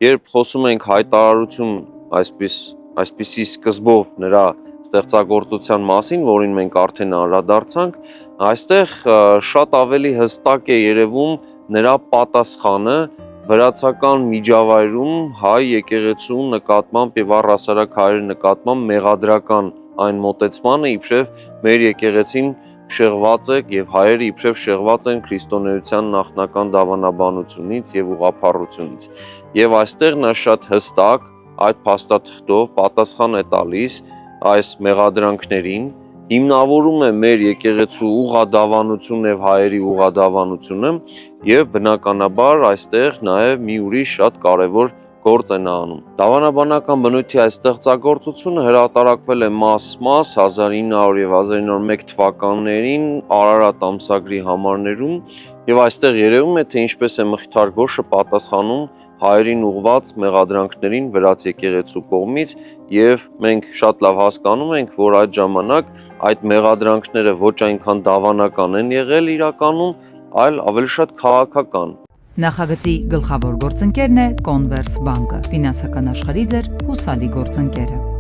երբ խոսում ենք հայտարարություն այսպիսի սկզբով նրա ստեղծագործության մասին, որին մենք արդեն անդրադարձանք, այստեղ շատ ավելի հստակ է երևում նրա պատասխանը վրացական միջավայրում հայ եկեղեցու նկատմամբ եւ առհասարակ հայերի նկատմամբ մեղադրական այն մոտեցմանը, իբրև մեր եկեղեցին շեղված է եւ հայերը իբրև շեղված են քրիստոնեության նախնական դավանաբանությունից եւ ուղղափառությունից։ Եվ այստեղ նա շատ հստակ այդ փաստաթղթով պատասխան է տալիս այս մեղադրանքներին, հիմնավորում է մեր եկեղեցու ուղղադավանությունը եւ հայերի ուղղադավանությունը եւ բնականաբար այստեղ նաեւ մի ուրիշ շատ կարեւոր գործ է անում։ Դավանաբանական բնույթի այս ստեղծագործությունը հրատարակվել է մաս-մաս 1900 եւ 1901 թվականներին Արարատ ամսագրի համարներում եւ այստեղ երևում է, թե ինչպես է Մխիթար Գոշը պատասխանում հայերին ուղված մեղադրանքներին վրաց եկեղեցու կողմից եւ մենք շատ լավ հասկանում ենք, որ այդ ժամանակ այդ մեղադրանքները ոչ այնքան դավանական են եղել իրականում, այլ ավելի շատ քաղաքական։ Նախագծի գլխավոր գործընկերն է Converse բանկը, ֆինանսական աշխարհի ձեր հուսալի գործընկերը։